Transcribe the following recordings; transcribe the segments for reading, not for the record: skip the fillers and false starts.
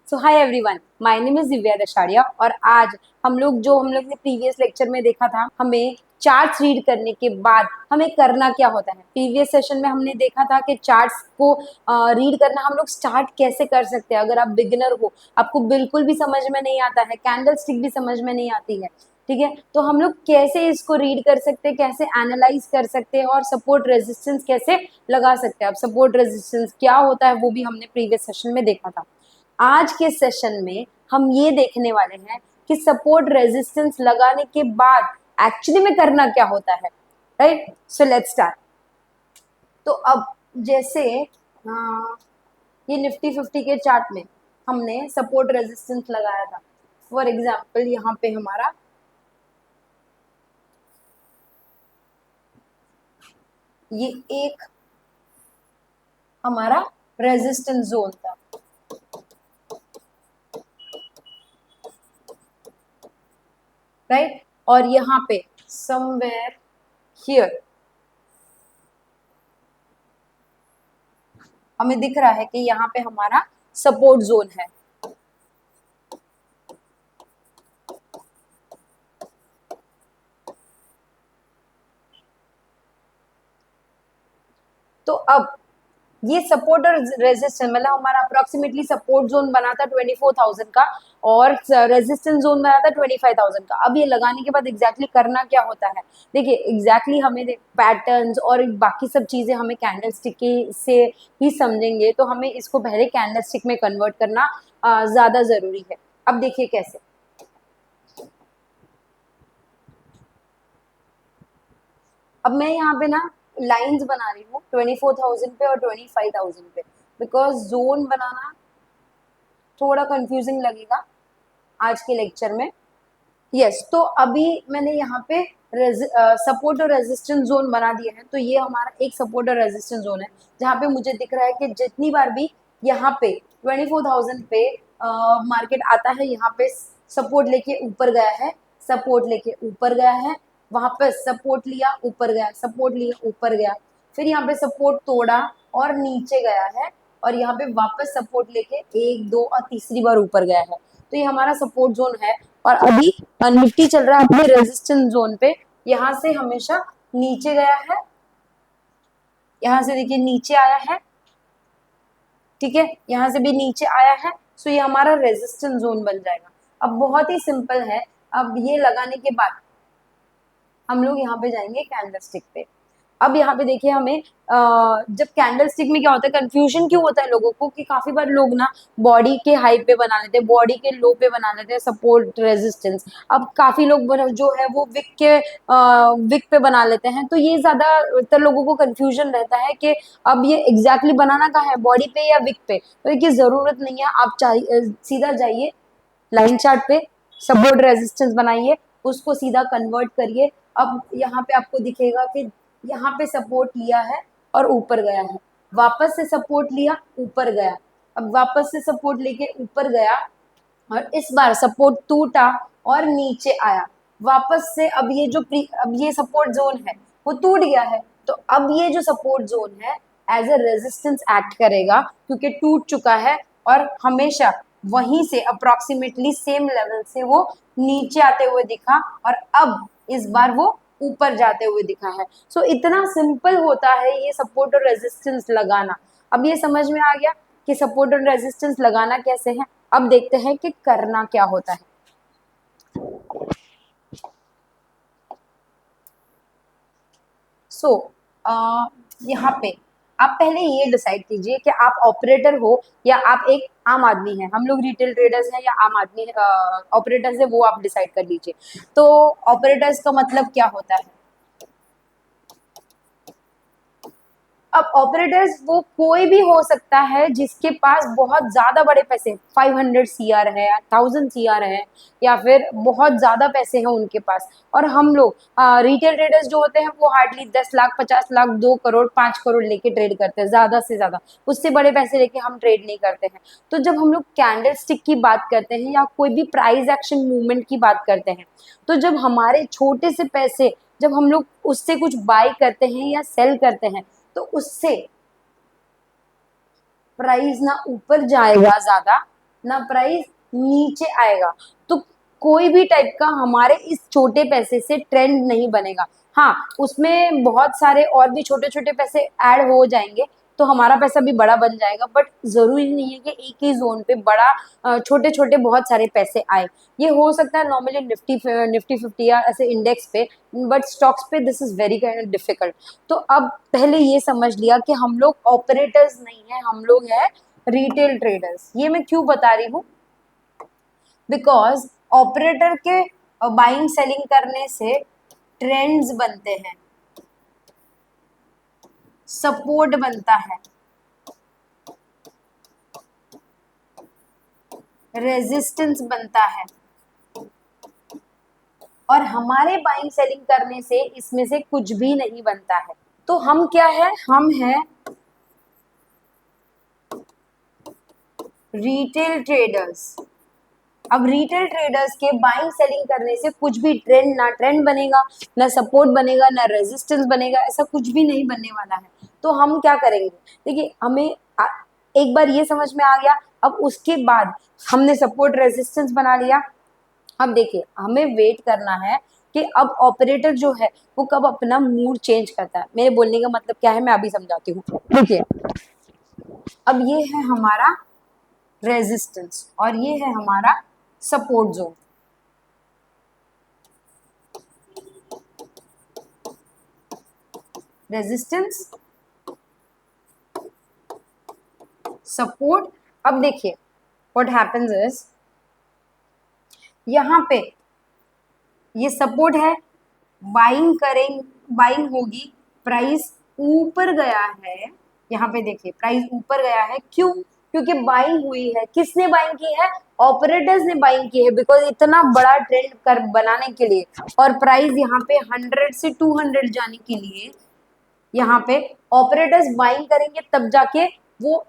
So hi everyone, my name is Divya Dashadiya और आज हम लोग ने प्रीवियस लेक्चर में देखा था, हमें चार्ट्स रीड करने के बाद हमें करना क्या होता है। प्रीवियस सेशन में हमने देखा था कि चार्ट्स को रीड करना हम लोग स्टार्ट कैसे कर सकते हैं। अगर आप बिगिनर हो, आपको बिल्कुल भी समझ में नहीं आता है, कैंडल स्टिक भी समझ में नहीं आती है, ठीक है, तो हम लोग कैसे इसको रीड कर सकते हैं, कैसे एनालाइज कर सकते हैं और सपोर्ट रेजिस्टेंस कैसे लगा सकते हैं। अब सपोर्ट रेजिस्टेंस क्या होता है वो भी हमने प्रीवियस सेशन में देखा था। आज के सेशन में हम ये देखने वाले हैं कि सपोर्ट रेजिस्टेंस लगाने के बाद एक्चुअली में करना क्या होता है। Right, so let's start. तो अब जैसे ये निफ्टी 50 के चार्ट में हमने सपोर्ट रेजिस्टेंस लगाया था। फॉर एग्जाम्पल यहाँ पे हमारा ये एक हमारा रेजिस्टेंस जोन था, राइट, और यहाँ पे समवेयर हियर हमें दिख रहा है कि यहाँ पे हमारा सपोर्ट जोन है। तो अब ये सपोर्ट और रेजिस्टेंस मतलब हमारा अप्रोक्सीमेटली सपोर्ट जोन बना था 24,000 का और रेजिस्टेंस जोन बना था 25,000 का। अब ये लगाने के बाद एग्जैक्टली करना क्या होता है, देखिए एग्जैक्टली हमें पैटर्न्स और बाकी सब चीजें हमें कैंडल स्टिक से ही समझेंगे, तो हमें इसको पहले कैंडल स्टिक में कन्वर्ट करना ज्यादा जरूरी है। अब देखिए कैसे। अब मैं यहाँ पे ना लाइंस बना रही हूँ 24,000 पे और 25,000 पे, बिकॉज जोन बनाना थोड़ा कंफ्यूजिंग लगेगा आज के लेक्चर में। यस, तो अभी मैंने यहाँ पे सपोर्ट और रेजिस्टेंस जोन बना दिया है। तो ये हमारा एक सपोर्ट और रेजिस्टेंस जोन है जहाँ पे मुझे दिख रहा है कि जितनी बार भी यहाँ पे 24,000 पे मार्केट आता है, यहाँ पे सपोर्ट लेके ऊपर गया है, सपोर्ट लेके ऊपर गया है, वहां पे सपोर्ट लिया ऊपर गया, सपोर्ट लिया ऊपर गया, फिर यहाँ पे सपोर्ट तोड़ा और नीचे गया है, और यहाँ पे वापस सपोर्ट लेके एक दो और तीसरी बार ऊपर गया है। तो ये हमारा सपोर्ट जोन है। और अभी निफ्टी चल रहा है अपने रेजिस्टेंस जोन पे, यहाँ से हमेशा नीचे गया है, यहाँ से देखिए नीचे आया है, ठीक है, यहाँ से भी नीचे आया है। सो ये हमारा रेजिस्टेंस जोन बन जाएगा। अब बहुत ही सिंपल है। अब ये लगाने के बाद हम लोग यहाँ पे जाएंगे कैंडल स्टिक पे। अब यहाँ पे देखिए हमें जब कैंडल स्टिक में क्या होता है, कंफ्यूजन क्यों होता है लोगों को कि काफी बार लोग ना बॉडी के हाई पे बना लेते हैं, बॉडी के लो पे बना लेते हैं सपोर्ट रेजिस्टेंस। अब काफी लोग जो है वो विक पे बना लेते हैं, तो ये ज्यादातर लोगों को कंफ्यूजन रहता है कि अब ये एग्जैक्टली बनाना कहाँ है, बॉडी पे या विक पे। तो ये जरूरत नहीं है, आप सीधा जाइए लाइन चार्ट पे, सपोर्ट रेजिस्टेंस बनाइए, उसको सीधा कन्वर्ट करिए। अब यहाँ पे आपको दिखेगा कि यहाँ पे सपोर्ट लिया है और ऊपर गया है, वापस से सपोर्ट लिया ऊपर गया, अब वापस से सपोर्ट लेके ऊपर गया, और इस बार सपोर्ट टूटा और नीचे आया वापस से। अब ये सपोर्ट जोन है वो टूट गया है, तो अब ये जो सपोर्ट जोन है एज ए रेजिस्टेंस एक्ट करेगा क्योंकि टूट चुका है, और हमेशा वहीं से अप्रोक्सीमेटली सेम लेवल से वो नीचे आते हुए दिखा, और अब इस बार वो ऊपर जाते हुए दिखा है। सो इतना सिंपल होता है ये सपोर्ट और रेजिस्टेंस लगाना। अब ये समझ में आ गया कि सपोर्ट और रेजिस्टेंस लगाना कैसे है। अब देखते हैं कि करना क्या होता है। सो यहाँ पे आप पहले ये डिसाइड कीजिए कि आप ऑपरेटर हो या आप एक आम आदमी है। हम लोग रिटेल ट्रेडर्स हैं या आम आदमी ऑपरेटर्स है, वो आप डिसाइड कर लीजिए। तो ऑपरेटर्स का मतलब क्या होता है? अब ऑपरेटर्स वो कोई भी हो सकता है जिसके पास बहुत ज्यादा बड़े पैसे, 500 सीआर है, 1000 सीआर है, या फिर बहुत ज्यादा पैसे हैं उनके पास। और हम लोग रिटेल ट्रेडर्स जो होते हैं वो हार्डली 10 लाख, 50 लाख, 2 करोड़, 5 करोड़ लेके ट्रेड करते हैं, ज्यादा से ज्यादा। उससे बड़े पैसे लेके हम ट्रेड नहीं करते हैं। तो जब हम लोग कैंडल स्टिक की बात करते हैं या कोई भी प्राइस एक्शन मूवमेंट की बात करते हैं, तो जब हमारे छोटे से पैसे, जब हम लोग उससे कुछ बाय करते हैं या सेल करते हैं, तो उससे प्राइस ना ऊपर जाएगा ज्यादा, ना प्राइस नीचे आएगा। तो कोई भी टाइप का हमारे इस छोटे पैसे से ट्रेंड नहीं बनेगा। हाँ, उसमें बहुत सारे और भी छोटे छोटे पैसे ऐड हो जाएंगे तो हमारा पैसा भी बड़ा बन जाएगा, बट जरूरी नहीं है कि एक ही जोन पे बड़ा छोटे छोटे बहुत सारे पैसे आए। ये हो सकता है नॉर्मली निफ्टी निफ्टी 50 या ऐसे इंडेक्स पे, बट स्टॉक्स पे दिस इज वेरी डिफिकल्ट। तो अब पहले ये समझ लिया कि हम लोग ऑपरेटर्स नहीं है, हम लोग है रिटेल ट्रेडर्स। ये मैं क्यों बता रही हूँ, बिकॉज ऑपरेटर के बाइंग सेलिंग करने से ट्रेंड्स बनते हैं, सपोर्ट बनता है, रेजिस्टेंस बनता है, और हमारे बाइंग सेलिंग करने से इसमें से कुछ भी नहीं बनता है। तो हम क्या है, हम है रिटेल ट्रेडर्स। अब रिटेल ट्रेडर्स के बाइंग सेलिंग करने से कुछ भी ट्रेंड, ना ट्रेंड बनेगा, ना सपोर्ट बनेगा, ना रेजिस्टेंस बनेगा, ऐसा कुछ भी नहीं बनने वाला है। तो हम क्या करेंगे, देखिए हमें एक बार ये समझ में आ गया। अब उसके बाद हमने सपोर्ट रेजिस्टेंस बना लिया। अब देखिए हमें वेट करना है कि अब ऑपरेटर जो है वो कब अपना मूड चेंज करता है। मेरे बोलने का मतलब क्या है, मैं अभी समझाती हूँ। देखिए अब ये है हमारा रेजिस्टेंस और ये है हमारा सपोर्ट जोन। Resistance, support. अब देखिए व्हाट हैपेंस इज, यहाँ पे ये सपोर्ट है, बाइंग करें, बाइंग होगी, प्राइस ऊपर गया है। यहाँ पे देखिए प्राइस ऊपर गया है, क्यों, क्योंकि बाइंग हुई है। किसने बाइंग की है, ऑपरेटर्स ने बाइंग की है, बिकॉज इतना बड़ा ट्रेंड कर बनाने के लिए और प्राइस यहाँ पे 100 से 200 जाने के लिए यहाँ पे ऑपरेटर्स बाइंग करेंगे, तब जाके वो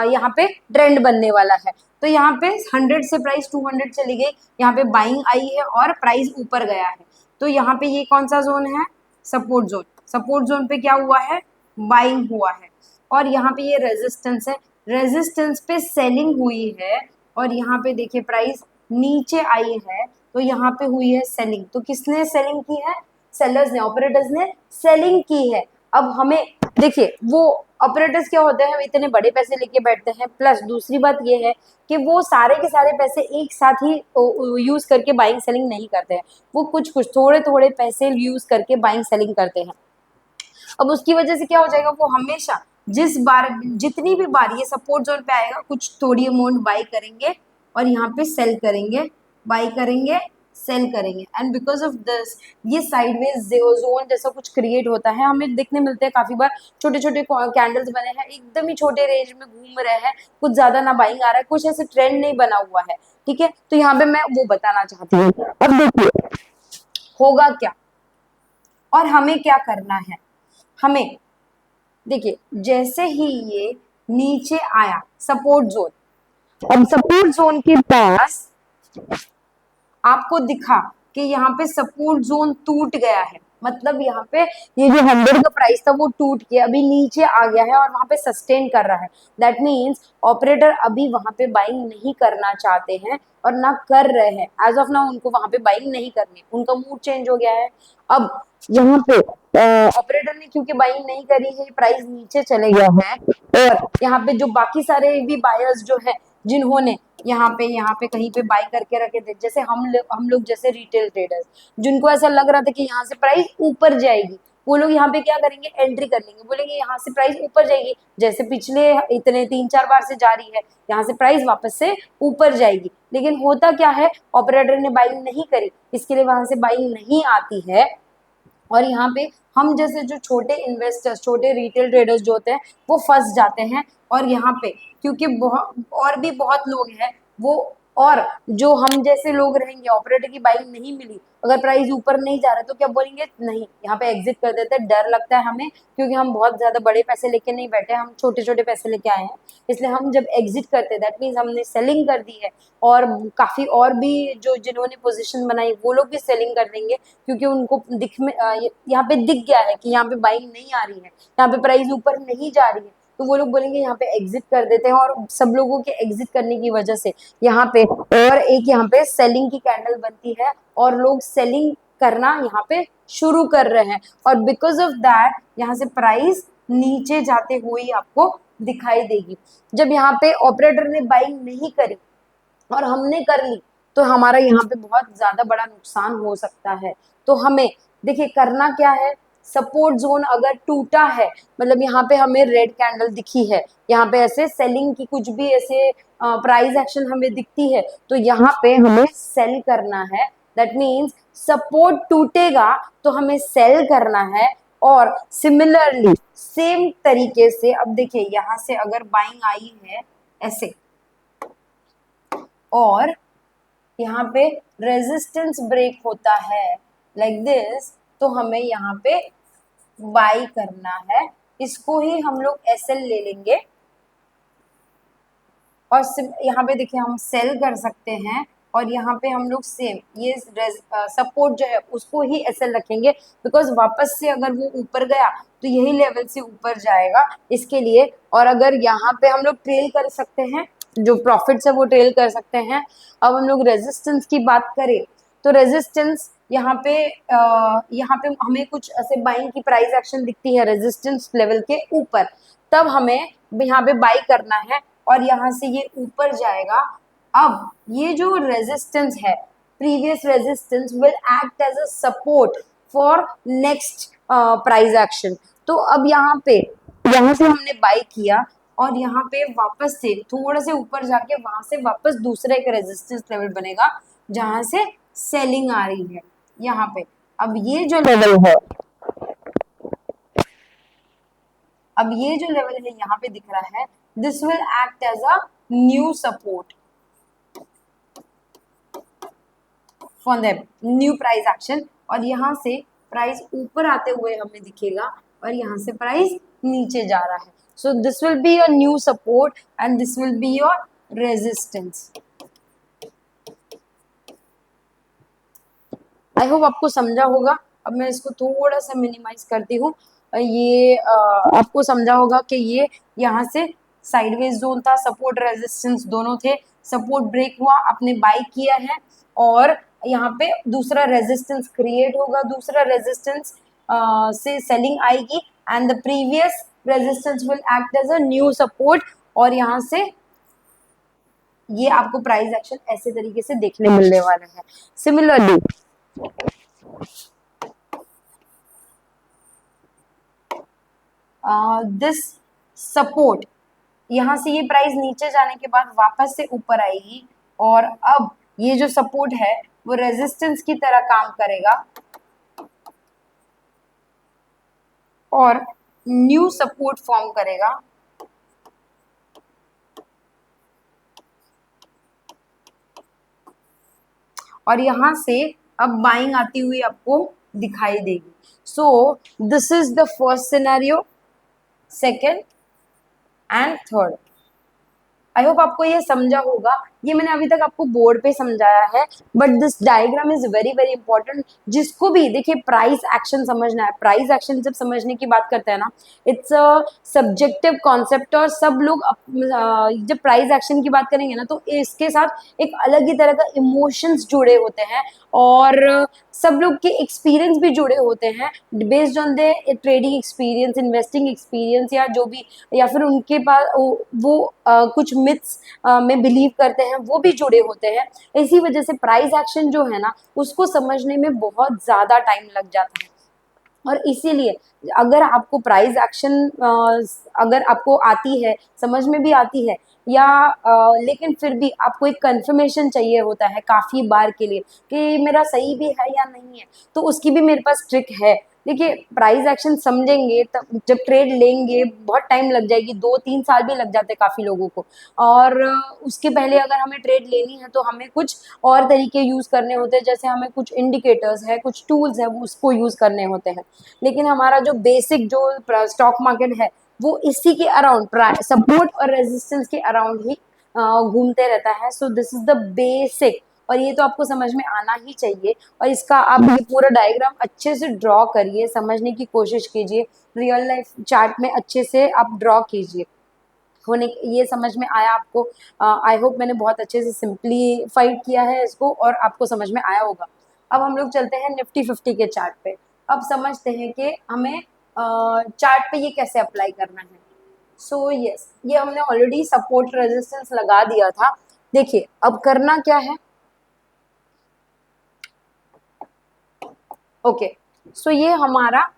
यहाँ पे ट्रेंड बनने वाला है। तो यहाँ पे 100 से प्राइस 200 चली गई, यहाँ पे बाइंग आई है और प्राइस ऊपर गया है। तो यहाँ पे ये कौन सा जोन है, सपोर्ट जोन। सपोर्ट जोन पे क्या हुआ है, बाइंग हुआ है। और यहाँ पे ये रेजिस्टेंस है, रेजिस्टेंस पे सेलिंग हुई है और यहाँ पे देखिए प्राइस नीचे आई है, तो यहाँ पे हुई है सेलिंग। तो किसने सेलिंग की है, सेलर्स ने, ऑपरेटर्स ने सेलिंग की है। अब हमें देखिए वो ऑपरेटर्स क्या होते हैं, इतने बड़े पैसे लेके बैठते हैं, प्लस दूसरी बात ये है कि वो सारे के सारे पैसे एक साथ ही यूज करके बाइंग सेलिंग नहीं करते हैं, वो कुछ कुछ थोड़े थोड़े पैसे यूज करके बाइंग सेलिंग करते हैं। अब उसकी वजह से क्या हो जाएगा, वो हमेशा जिस बार जितनी भी बार ये सपोर्ट जोन पे आएगा कुछ थोड़ी अमाउंट बाई करेंगे और यहाँ पे सेल करेंगे, बाई करेंगे, सेल करेंगे, एंड बिकॉज ऑफ दिस ये साइडवेज जोन जैसा कुछ क्रिएट होता है। हमें देखने मिलते हैं काफी बार छोटे छोटे कैंडल्स बने हैं, एकदम ही छोटे रेंज में घूम रहे हैं, कुछ ज्यादा ना बाइंग आ रहा है, कुछ ऐसे ट्रेंड नहीं बना हुआ है। ठीक है, तो यहाँ पे मैं वो बताना चाहती हूँ। अब देखिए होगा क्या और हमें क्या करना है। हमें देखिए जैसे ही ये नीचे आया सपोर्ट जोन, अब सपोर्ट जोन के पास आपको दिखा कि यहाँ पे सपोर्ट जोन टूट गया है, मतलब यहाँ पे ये जो 100 का प्राइस था वो टूट के अभी नीचे आ गया है और वहां पे सस्टेन कर रहा है। दैट मीन्स ऑपरेटर अभी वहां पे बाइंग नहीं करना चाहते हैं और ना कर रहे हैं। एज ऑफ नाउ उनको वहां पे बाइंग नहीं करनी, उनका मूड चेंज हो गया है। अब यहाँ पे ऑपरेटर ने क्योंकि बाइंग नहीं करी है, प्राइस नीचे चले गया है, और यहाँ पे जो बाकी सारे भी बायर्स जो है जिन्होंने यहाँ पे कहीं पे बाय करके रखे थे, जैसे हम लोग जैसे रिटेल ट्रेडर्स, जिनको ऐसा लग रहा था कि यहाँ से प्राइस ऊपर जाएगी, वो लोग यहाँ पे क्या करेंगे, एंट्री कर लेंगे, बोलेंगे यहाँ से प्राइस ऊपर जाएगी, जैसे पिछले इतने 3-4 बार से जा रही है, यहाँ से प्राइस वापस से ऊपर जाएगी। लेकिन होता क्या है, ऑपरेटर ने बाइंग नहीं करी, इसके लिए वहां से बाइंग नहीं आती है। और यहाँ पे हम जैसे जो छोटे इन्वेस्टर्स, छोटे रिटेल ट्रेडर्स जो होते हैं वो फंस जाते हैं। और यहाँ पे क्योंकि बहुत और भी बहुत लोग हैं वो, और जो हम जैसे लोग रहेंगे, ऑपरेटर की बाइंग नहीं मिली, अगर प्राइस ऊपर नहीं जा रहा तो क्या बोलेंगे, नहीं यहाँ पे एग्जिट कर देते हैं, डर लगता है हमें, क्योंकि हम बहुत ज्यादा बड़े पैसे लेके नहीं बैठे, हम छोटे छोटे पैसे लेके आए हैं, इसलिए हम जब एग्जिट करते हैं दैट मीन्स हमने सेलिंग कर दी है। और काफी और भी जो जिन्होंने पोजीशन बनाई वो लोग भी सेलिंग कर देंगे, क्योंकि उनको दिख में यहाँ पे दिख गया है कि यहाँ पे बाइंग नहीं आ रही है, यहाँ पे प्राइस ऊपर नहीं जा रही है, तो वो लोग बोलेंगे यहाँ पे एग्जिट कर देते हैं, और सब लोगों के एग्जिट करने की वजह से यहाँ पे और एक यहाँ पे सेलिंग की कैंडल बनती है, और लोग सेलिंग करना यहाँ पे शुरू कर रहे हैं, और बिकॉज ऑफ दैट यहाँ से प्राइस नीचे जाते हुए आपको दिखाई देगी। जब यहाँ पे ऑपरेटर ने बाइंग नहीं करी और हमने कर ली, तो हमारा यहाँ पे बहुत ज्यादा बड़ा नुकसान हो सकता है। तो हमें देखिए करना क्या है, सपोर्ट जोन अगर टूटा है, मतलब यहाँ पे हमें रेड कैंडल दिखी है, यहाँ पे ऐसे सेलिंग की कुछ भी ऐसे प्राइस एक्शन हमें दिखती है, तो यहाँ पे हमें सेल करना है। दैट मीन्स सपोर्ट टूटेगा तो हमें सेल करना है। और सिमिलरली सेम तरीके से अब देखिए यहाँ से अगर बाइंग आई है ऐसे, और यहाँ पे रेजिस्टेंस ब्रेक होता है लाइक दिस, तो हमें यहाँ पे बाई करना है। इसको ही हम लोग एसएल ले लेंगे, और यहाँ पे देखिए हम सेल कर सकते हैं, और यहाँ पे हम लोग सेम ये सपोर्ट जो है उसको ही एसएल रखेंगे, बिकॉज वापस से अगर वो ऊपर गया तो यही लेवल से ऊपर जाएगा इसके लिए। और अगर यहाँ पे हम लोग ट्रेल कर सकते हैं, जो प्रॉफिट्स है वो ट्रेल कर सकते हैं। अब हम लोग रेजिस्टेंस की बात करें, तो रेजिस्टेंस यहाँ पे हमें कुछ ऐसे बाइंग की प्राइस एक्शन दिखती है रेजिस्टेंस लेवल के ऊपर, तब हमें यहाँ पे बाई करना है, और यहाँ से ये ऊपर जाएगा। अब ये जो रेजिस्टेंस है, previous resistance will act as a support for next price action. तो अब यहाँ से हमने बाई किया, और यहाँ पे वापस से थोड़ा से ऊपर जाके वहां से वापस दूसरा एक रेजिस्टेंस लेवल बनेगा जहां से सेलिंग आ रही है यहाँ पे। अब ये जो लेवल है, यहाँ पे दिख रहा है, this will act as a new support for the new price action. और यहाँ से प्राइस ऊपर आते हुए हमें दिखेगा, और यहाँ से प्राइस नीचे जा रहा है। So this will be your new support and this will be your resistance. I hope आपको समझा होगा। अब मैं इसको थोड़ा सा मिनिमाइज करती हूँ। ये आपको समझा होगा कि ये यहाँ से साइडवेज जोन था, सपोर्ट रेजिस्टेंस दोनों थे। सपोर्ट ब्रेक हुआ, आपने बाई किया है, और यहाँ पे दूसरा रेजिस्टेंस क्रिएट होगा, दूसरा रेजिस्टेंस से सेलिंग आएगी, and the previous resistance will act as a new support, और यहाँ से ये आपको प्राइस एक्शन ऐसे तरीके से देखने मिलने वाला है। सिमिलरली दिस सपोर्ट, यहाँ से ये प्राइस नीचे जाने के बाद वापस से ऊपर आएगी, और अब ये जो सपोर्ट है वो रेजिस्टेंस की तरह काम करेगा, और न्यू सपोर्ट फॉर्म करेगा। और यहाँ से अब बाइंग आती हुई आपको दिखाई देगी। So this is the first scenario, second and third. I hope आपको ये समझा होगा। ये मैंने अभी तक आपको बोर्ड पे समझाया है, but this diagram is very very important. जिसको भी देखिए प्राइस एक्शन समझना है, प्राइस एक्शन जब समझने की बात करते हैं ना, इट्स अ सब्जेक्टिव कॉन्सेप्ट, और सब लोग जब प्राइस एक्शन की बात करेंगे ना, तो इसके साथ एक अलग ही तरह का इमोशंस जुड़े होते हैं, और सब लोग के एक्सपीरियंस भी जुड़े होते हैं, based on the trading experience, investing experience, या जो भी, या फिर उनके पास वो कुछ मिथ्स में बिलीव करते हैं, वो भी जुड़े होते हैं। इसी वजह से प्राइस एक्शन जो है ना, उसको समझने में बहुत ज्यादा टाइम लग जाता है। और इसीलिए अगर आपको प्राइस एक्शन अगर आपको आती है, समझ में भी आती है, या लेकिन फिर भी आपको एक कंफर्मेशन चाहिए होता है काफी बार के लिए कि मेरा सही भी है या नहीं है, तो उसकी भी मेरे पास ट्रिक है। देखिए प्राइस एक्शन समझेंगे तब, जब ट्रेड लेंगे बहुत टाइम लग जाएगी, 2-3 साल भी लग जाते हैं काफी लोगों को। और उसके पहले अगर हमें ट्रेड लेनी है तो हमें कुछ और तरीके यूज करने होते हैं, जैसे हमें कुछ इंडिकेटर्स है, कुछ टूल्स है, वो उसको यूज करने होते हैं। लेकिन हमारा जो बेसिक जो स्टॉक मार्केट है, वो इसी के अराउंड सपोर्ट और रेजिस्टेंस के अराउंड ही घूमते रहता है। So this is the basic और ये तो आपको समझ में आना ही चाहिए। और इसका आप ये पूरा डायग्राम अच्छे से ड्रॉ करिए, समझने की कोशिश कीजिए, रियल लाइफ चार्ट में अच्छे से आप ड्रॉ कीजिए। होने ये समझ में आया आपको? आई होप मैंने बहुत अच्छे से सिंप्लीफाइड किया है इसको और आपको समझ में आया होगा। अब हम लोग चलते हैं निफ्टी 50 के चार्ट पे। अब समझते हैं कि हमें चार्ट पे ये कैसे अप्लाई करना है। सो यस, ये हमने ऑलरेडी सपोर्ट रेजिस्टेंस लगा दिया था। देखिए अब करना क्या है। ओके, सो ये हमारा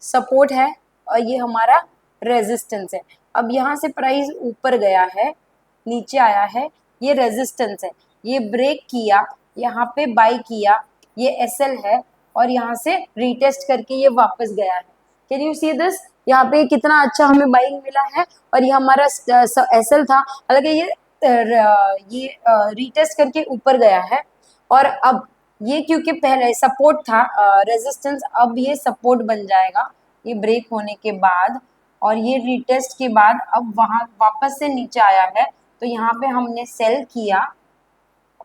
सपोर्ट है और ये हमारा रेजिस्टेंस है। अब यहाँ से प्राइस ऊपर गया है, नीचे आया है, ये रेजिस्टेंस है, ये ब्रेक किया, यहाँ पे बाई किया, ये एसएल है और यहाँ से रीटेस्ट करके ये वापस गया है। Can you see this? यहाँ पे कितना अच्छा हमें बाइंग मिला है और ये हमारा एसएल था। हालांकि ये रीटेस्ट करके ऊपर गया है और अब ये क्योंकि पहले सपोर्ट था रेजिस्टेंस, अब ये सपोर्ट बन जाएगा ये ब्रेक होने के बाद। और ये रीटेस्ट के बाद अब वहां वापस से नीचे आया है, तो यहाँ पे हमने सेल किया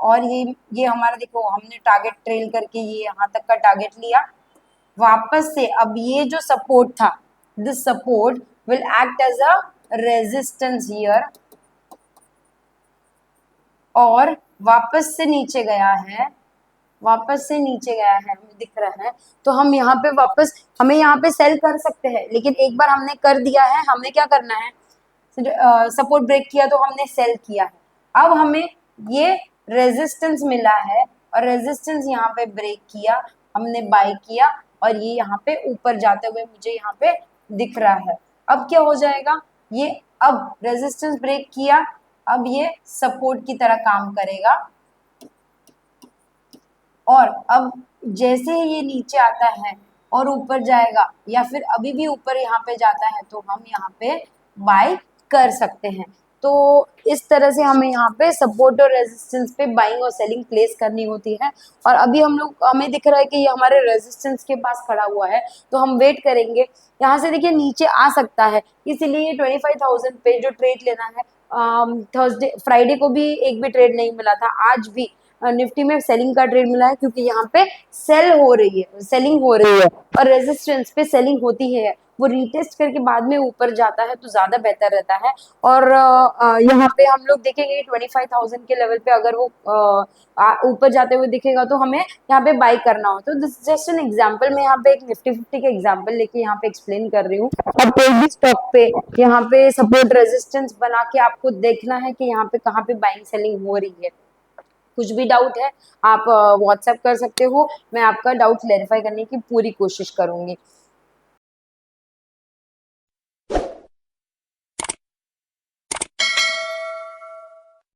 और ये हमारा देखो हमने टारगेट ट्रेल करके ये यहाँ तक का टारगेट लिया। वापस से अब ये जो सपोर्ट था, this support will act as a resistance here और वापस से नीचे गया है, वापस से नीचे गया है, हमें दिख रहा है। तो हम यहाँ पे वापस हमें यहाँ पे सेल कर सकते हैं, लेकिन एक बार हमने कर दिया है, हमें क्या करना है, सपोर्ट ब्रेक किया तो हमने सेल किया है। अब हमें ये रेजिस्टेंस मिला है और रेजिस्टेंस यहाँ पे ब्रेक किया, हमने बाय किया और ये यहाँ पे ऊपर जाते हुए मुझे यहाँ पे दिख रहा है। अब क्या हो जाएगा, ये अब रेजिस्टेंस ब्रेक किया, अब ये सपोर्ट की तरह काम करेगा और अब जैसे ही ये नीचे आता है और ऊपर जाएगा या फिर अभी भी ऊपर यहाँ पे जाता है तो हम यहाँ पे बाय कर सकते हैं। तो इस तरह से हमें यहाँ पे सपोर्ट और रेजिस्टेंस पे बाइंग और सेलिंग प्लेस करनी होती है। और अभी हमें दिख रहा है कि ये हमारे रेजिस्टेंस के पास खड़ा हुआ है, तो हम वेट करेंगे। यहाँ से देखिए नीचे आ सकता है, इसीलिए 25,000 पे जो ट्रेड लेना है, थर्सडे फ्राइडे को भी एक भी ट्रेड नहीं मिला था, आज भी निफ्टी में सेलिंग का ट्रेड मिला है क्योंकि यहाँ पे सेल हो रही है, सेलिंग हो रही है और रेजिस्टेंस पे सेलिंग होती है, वो रीटेस्ट करके बाद में ऊपर जाता है तो ज्यादा बेहतर रहता है। और यहाँ पे हम लोग देखेंगे 25,000 के लेवल पे अगर वो ऊपर जाते हुए दिखेगा तो हमें यहाँ पे बाई करना हो। तो दिस जस्ट एन एग्जांपल, मैं यहाँ पे एक निफ्टी 50 का एग्जांपल लेके यहाँ पे एक्सप्लेन कर रही हूँ। अब कोई भी स्टॉक पे यहाँ पे सपोर्ट रेजिस्टेंस बना के आपको देखना है कि यहाँ पे कहाँ पे बाइंग सेलिंग हो रही है। कुछ भी डाउट है आप व्हाट्सएप कर सकते हो, मैं आपका डाउट क्लेरिफाई करने की पूरी कोशिश करूंगी।